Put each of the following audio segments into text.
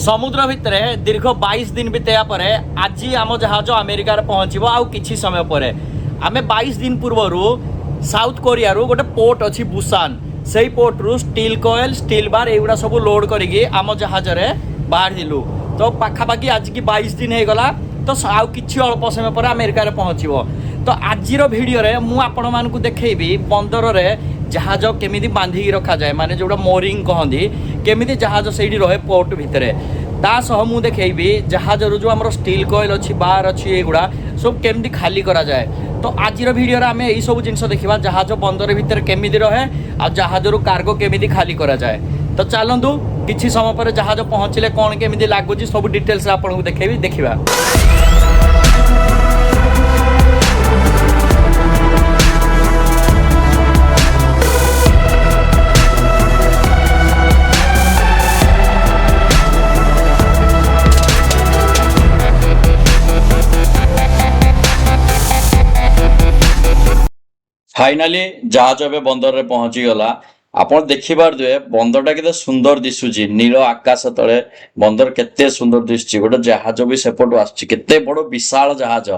समुद्र भितर दीर्घ 22 दिन बीतया पर आज आम जहाज अमेरिका पहुँचब आउ किछि समय पर आम 22 दिन पूर्वर साउथ कोरिया गोटे पोर्ट अच्छी बुसान से पोर्ट रु स्टील कॉयल स्टील बार एगुड़ा सब लोड करके आम जहाज बाहर तो पाखापाखि आज की 22 दिन हो गला तो आउ किछि अल्प समय पर अमेरिका पहुँचब तो आज भिडियो मुझे देखी बंदर जहाज केमी बांधिकी रखा जाए माने जोड़ा मोरिंग कहती केमी जहाज से रहे पोर्ट भितर तासह मुझे देखी जहाज जो आम स्टील कॉयल अच्छी बार अच्छी एगुड़ा सब केमी खाली करा जाए तो आज भिडियो आम यही सब जिन देखा जहाज बंदर भितर केमी रहे आ जहाज रू कार्गो केमी खाली करा जाए तो चलतु किसी समय पर जहाज पहुँचले कौन केमी लगुच सब डिटेल्स आपको देखेबी देखा। फाइनाली जहाज ए बंदर रे पहुंची गला आपण देखि पारे बंदरटा केते सुंदर दिसुची नील आकाश तले बंदर केते सुंदर दिसुची गोटे जहाज भी सेपटू आछी केते बड़ विशाल जहाज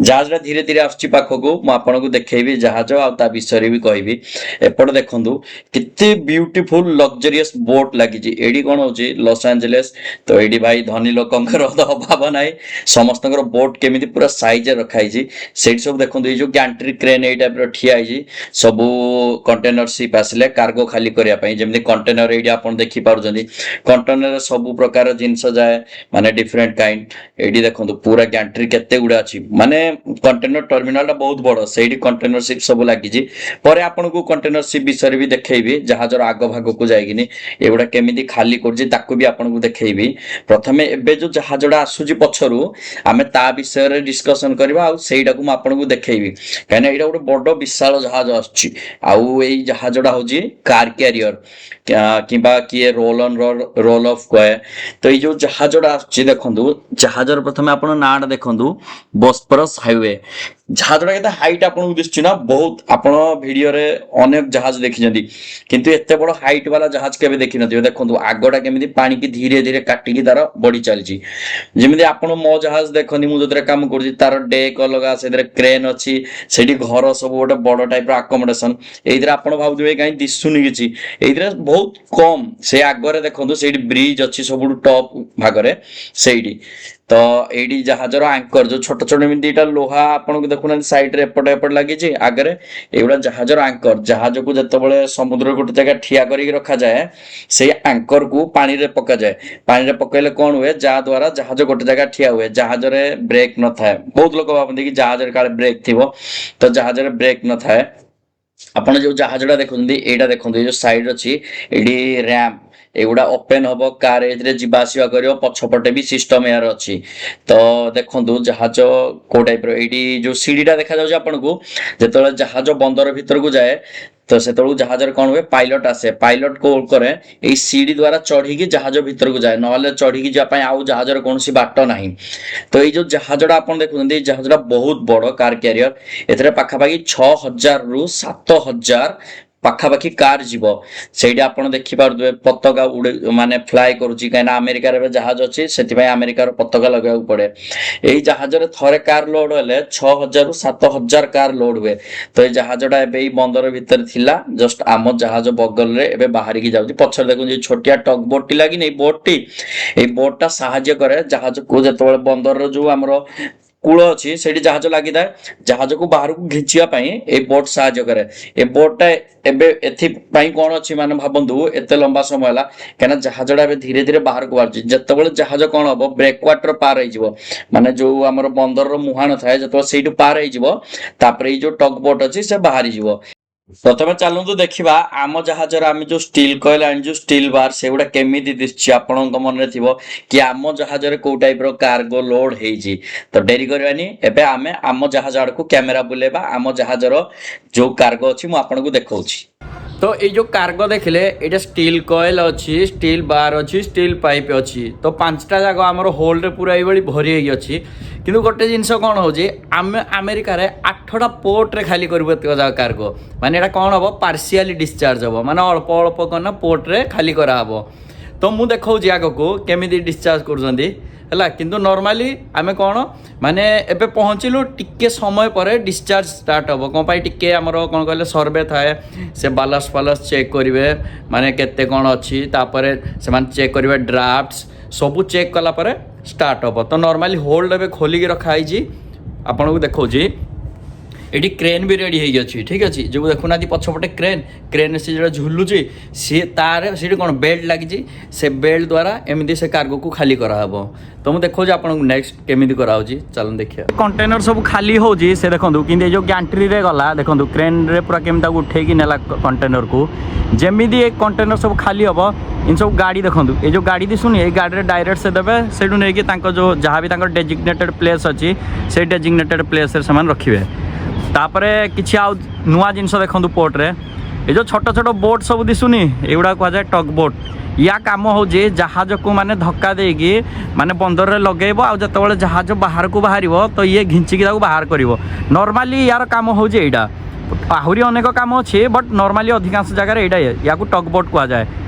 जहाज धीरे धीरे आछी पाखकू मु आपनको देखैबी जहाज आ ता विषय भी कहबी एपट देखंतु केते ब्यूटीफुल लग्जरियस बोट लागी एडी कोन होची लॉस एंजलिस तो एडी भाई धनी लोकंकर अभाव नाही समस्तकर बोट केमिति पूरा साइज रखाई छी सेट सब देखंतु ए जो गैंट्री क्रेन ए टाइप रो ठिया आइजी सब कंटेनर शिप आसले कार्गो खाली करिया पई जेमि कंटेनर एडी आपण देखि पारुजंदी कंटेनर सब प्रकार जिंस जाए माने डिफरेंट काइंड एडी देखंतु पूरा गैंट्री केते गुडा अछि माने कंटेनर टर्मिनल ता बहुत बड़ सेडी कंटेनर शिप सब लागि जी परे आपण को कंटेनर शिप विषय भी देखैबी जहाजर आगो भाग को जाइगिनी एगुडा केमिति खाली करजी ताकू भी आपण को देखैबी प्रथमे एबे जो जहाजडा आसुजी पछरु आमे ता विषय रे डिस्कशन करबा आ सेइडा को आपण को देखैबी काने एडा गोटे बड़ विशाल जहाज आछि आउ एई जहाजडा होजी कार कैरियर किंबा किए रोल ऑन रोल ऑफ कहे तो ये जो जहाजडा आछि देखंतु जहाजर प्रथमे आपण नाड देखंतु बोस्फोरस हाईवे जहाजडा केते हाइट आपण दिसछि ना बहुत आपण वीडियो रे अनेक जहाज देखिजंदी किंतु एते बड़ हाइट वाला जहाज केबे देखि नथियो देखंतु आगोडा केमिति पानी की धीरे धीरे काटिकी तार बड़ी चलछि जेमिति आपण मो जहाज देखनी मु जतरे काम करछि तार डेक अलगा सेदरे क्रेन अछि सेठी घर सब गोटे बड़ टाइप रो अकोमोडेशन एइदरे आपण भाबुदिबे काई दिसुनी किछि एइदरे बहुत कम से आगरे देखंतु सेठी ब्रिज अछि सबुडु टॉप भागरे सेठी तो एडी जहाजर एंकर जो छोट छोट दीटा लोहा आपन को देखुना साइड रे एपट एपट लागि छी आगरे एगुडा जहाजर एंकर जहाज को जते बळे समुद्र गोटे जगह ठिया करी रखा जाए से एंकर को पानी रे पका जाए पानी रे पकैले कोन हुए जा द्वारा जहाज गोटे जगह ठिया हुए जहाज रे ब्रेक न थाए बहुत लोक भाबंती कि जहाज रे काले ब्रेक थिबो तो जहाज रे ब्रेक न थाए आपण जो जहाजडा देखुंदी एडा देखुंदी जो साइड अछि एडी रैंप एगुडा ओपन हबो कार एथरे जिबासिया करियो पछपटे भी सिस्टम यार अछि तो देखंतु जहाज को टाइप रो एडी जो सीडीटा देखा जाउ आपन को जेतले जहाज बंदर भीतर को जाए तो से तळु जहाजर कोन हुए पायलट आसे पायलट को करे ए सीडी द्वारा चढ़ी की जहाज भीतर को जाए नहले चढ़ी की जा पय आउ जहाजर कोनसी बाट नाही तो ए जो जहाजडा आपन देखुंदी जहाजडा बहुत बड़ कार कैरियर एथरे पाखा पाखी 6000 रु 7000 पाखापाखि कार जीव से देखी पारे पताका उड़े माने फ्लाए करुच्ची कहीं अमेरिका जहाज अच्छी से अमेरिकार पताका लगे पड़े यही जहाज थरे कार लोड हेले 6000 रु 7000 कार लोड हुए तो ये जहाजटा ए बंदर भितर थिला जस्ट आम जहाज बगल रे एबे बाहर की जाउची पछर देखु छोटिया टक बोट टी लागी नहीं बोटटा साहाय्य करे जहाज को जेतबेले बंदर जो हमरो कूल अच्छी से जहाज लगी था जहाज को बाहर को घिंचिया ए बोट साहाय्य करे ए बोटा एबे एथि कौन अच्छी माने भाबंतु एते लंबा समय हला केना जहाजडा एबे धीरे धीरे बाहर को बारछि जतबेले जहाज कोन हबो ब्रेक वाटर पार हो जिवो माने जो हमर बंदर रो मुहाण थाए जतबेले सेठु पार हो जिवो तापर ए जो टक बोट अछि से बाहर जिवो प्रथम चलतु देखा आम जहाज आम जो स्टील कॉयल एंड जो स्टील बार से गुड़ा केमी दिशि आपण मन में थी कि आम जहाज कौ टाइप रो कार्गो लोड होती तो डेरी करवानी एबे आमे आम जहाज आड़ को कैमेरा बुलेबा आम जहाज जो कार्गो अच्छी मुझे देखा तो ये जो कार्गो देखले ये स्टील कॉयल अच्छी स्टील बार अच्छी स्टील पाइप अच्छी तो पांचटा जाक आम होल्ड पूरा ये भरी अच्छी किंतु गोटे जिनस कौन हो आम अमेरिका रे 8टा पोर्ट रे खाली करूँ कार्गो माने एटा कौन हम पार्शियली डिस्चार्ज हम माने अल्प अल्प कना पोर्ट रे खाली करा हबो तो मु देखौछि आगो को केमिति डिस्चार्ज करूछंती है किंतु नॉर्मली आम कौन माने एबे पहुँचलु टिके समय पर डिस्चार्ज स्टार्ट हम कौन पाई टिके आमर कौन कहले सर्वे थाए से बालास फालास चेक करेंगे माने केते कौन अच्छी तापर से माने चेक करेंगे ड्राफ्ट्स सबू चेक कला पर स्टार्ट हम तो नॉर्मली होल्ड एबे खोलिक रखाई आपन को देखो ये क्रेन भी रेडी हो अच्छी ठीक अच्छे जो देखुना पछपटे क्रेन से जो झुलुची सी तार सी कौन बेल्ट लगी से बेल्ट द्वारा एमती से कार्गो को खाली कराब तो मुझे देखो आपको नेक्स्ट केमी कराऊँगी चलो देखिए कंटेनर सब खाली हो से देखो कि जो गैंट्री रे गला देखो क्रेन रे पूरा केमी उठेकी नेला कंटेनर को जमी एक कंटेनर सब खाली हम इन सब गाड़ी देखो ये जो गाड़ी दिशुनी ये गाड़ी डायरेक्ट से देवे से नहीं जो जहाँ भी डेजिग्नेटेड प्लेस अच्छी से डेजिग्नेटेड प्लेस से रखिए तापरे किसी आउ नुआ जिनस देखो पोर्ट रे ये जो छोट छोट बोट सब दिशुनी एगुड़ा कह जाए टग बोट या काम हो जहाज को माने धक्का देगी माने बंदर रे लगेब आ जतबेले जहाज बाहर को बाहर तो ये घिंचिकी बाहर कर नॉर्मली यार काम हो यहाँ आहरी अनेक काम अच्छे बट नॉर्मली अधिकांश जगह यहाँ या टग बोट कह जाए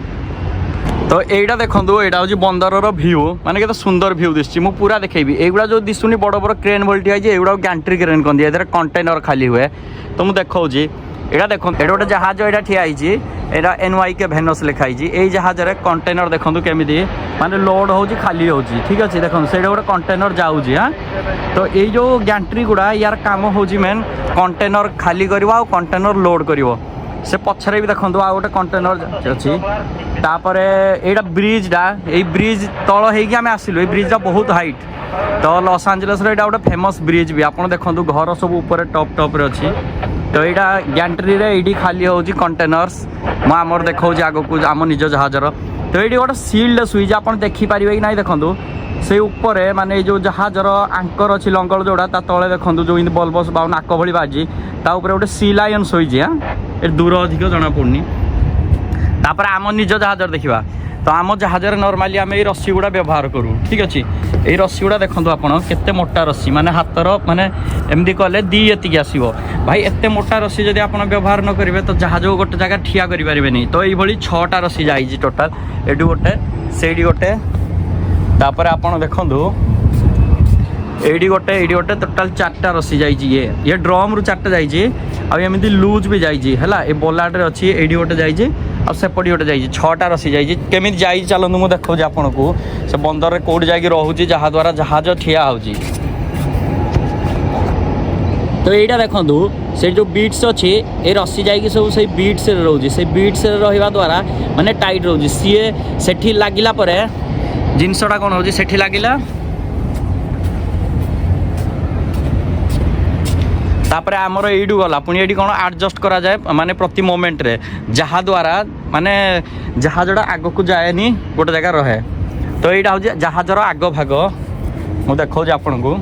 तो यहाँ देखो यहाँ हूँ बंदर भ्यू माने के सुंदर भ्यू दिशा मुझे पूरा देखेबी एगुड़ा जो दिशुनी बड़ बड़ क्रेन भल्टी है एगुड़ा गैंट्री क्रेन कहते हैं कंटेनर खाली हुए तो मुझे देखा यहाँ देखो ये गोटे जहाज यहाँ ठिया यहाँ NYK भेनस लिखाई यही जहाज कंटेनर देखो केमी माने लोड हो खाली हो ठीक अच्छे देखो से गोटे कंटेनर जाऊँगी हाँ तो ये जो गैंट्री गुड़ा यार काम हो मेन कंटेनर खाली कर कंटेनर लोड कर से पछरे भी देखो आ गोटे कंटेनर अच्छी तापर यहाँ ब्रिजटा ये ब्रिज तल होगी आसिलु ये ब्रिजटा बहुत हाइट तो लॉस एंजेलिस रे गोटे फेमस ब्रिज भी आप देखो घर सब ऊपर टॉप टॉप रे अच्छी तो यहाँ गैंट्री रे ये खाली हो कंटेनर्स मुझे देखा आग को आम निज जहाजर तो ये गोटे सील्ड सुईज आप देखिपारे कि ना देखो से ऊपर माने जो जहाजर आंकर अच्छी लंगल जोड़ा तले देखो जो इन बल्बस बा नाक भली बाजी तापर गोटे सी लायन शोची हाँ ये दूर अधिक जना पड़नी तापर आम निज जहाजर देखा तो आम जहाजर नॉर्मली आम ये रस्सी गुड़ा व्यवहार करूँ ठीक अच्छे ये रस्सी गुड़ा देखो आप केते मोटा रस्सी माने हाथर माने एमती कले दी एतिक आसो भाई एते मोटा रस्सी जब आप व्यवहार न करेंगे तो जहाज गोटे जगह ठिया करें तो ये 6टा रस्सी जाइए टोटाल ये गोटे से गोटे तापर आपन देखो ये गोटे टोटाल 4टा रस्सी जाइए ये ड्रम रु 4टा जाइए आमती लुज भी जाइए है बोलाटे अच्छी ये गोटे जाइए आ सेपटी गोटे जाइए 6टा रस्सी जाइए केमी जाइए चलते मुझे देखा आपन को से बंदर कौटी जा रोचे जहाँ द्वारा जहाज ठिया हो तो यहाँ देखो से जो बीट्स अच्छी ये रस्सी जाइए सब से बीट्स रोचे से बीट्स रहा द्वारा माने टाइट रोचे सीए सेठी लगिला जिनसटा कौन हो सेठी लगिला तापर आमर यू गला पुणी ये कौन आडजस्ट करा जाए माने प्रति मोमेंट रे जहाँ द्वारा माने जहाजटा आग को जाएनी गोटे जगह रहे तो यहाँ हूँ जहाजर आग भाग मुझे देखा आपन को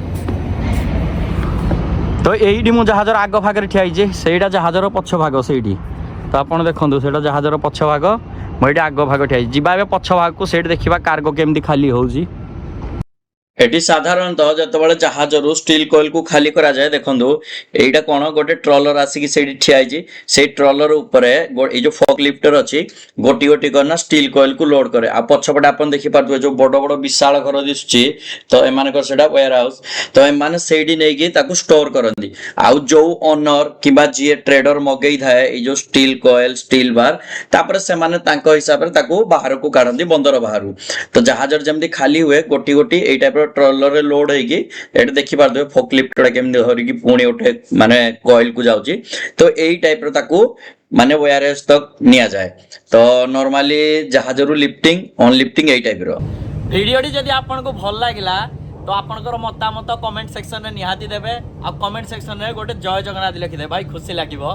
तो यही मुझे जहाजर आग भाग ठिया से जहाजर पछ भाग से तो आप देखो से जहाजर पछ भाग मुझे आग भाग ठिया जा पछ भाग को सेठ देखा कार्गो केमती खाली होउजी एटी साधारणतः जतबेले जहाज रु स्टील कॉइल को खाली करा जाए देखंतु एटा कोन गोटे ट्रॉलर आसिकी सेठी ठिया आइछि से ट्रॉलर ऊपर ए जो फॉक लिफ्टर अछि गोटी गोटी करना स्टील कॉइल को लोड करे आ पछपटे आपण देखि पारथु जो बड़ बड़ विशाल घर दिसुछि तो एमान को सेटा वेयर हाउस तो एमान सेठी नेकी ताकू स्टोर करंदी आ जो ओनर किबा जे ट्रेडर मगेई थाए ए जो स्टील कॉइल स्टील बार तापर से माने तांको हिसाब रे ताकू बाहर को काढंदी बंदर बाहर तो जहाजर जेमदी खाली हुए गोटी गोटी ए टाइप ट्रॉलर लोड होगी ये देखी पारे फोकलिफ्ट केमती धरिकी पुणी गोटे माने कॉइल को जाऊँगी तो यही टाइप ताकू माने वायरलेस तक निया जाए तो नॉर्मली जहाज रु लिफ्टिंग अनलिफ्टिंग यही टाइप रो वीडियोटी जदि आपको भल लगिला तो आपनकर मतामत कमेंट सेक्शन में निहाती देबे आ कमेंट सेक्शन में गोटे जय जगन्नाथ लिखिदे भाई खुशी लागिबो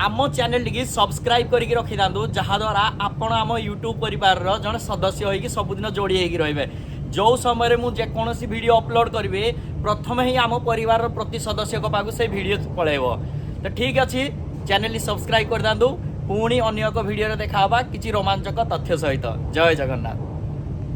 आम चैनल टी सब्सक्राइब करके रखी था जहाँ द्वारा आपण आम यूट्यूब परिवार जड़े सदस्य होगी सबुदिन जोड़ी होगी रहिबे जो समय मुझे जेकोसी वीडियो अपलोड करी प्रथम ही आम परिवार प्रति सदस्य पाक से वीडियो पलैब तो ठीक अच्छे चैनल सब्सक्राइब कर दिखाँ पुणी अन्य एक वीडियो देखा किसी रोमांचक तथ्य सहित जय जगन्नाथ।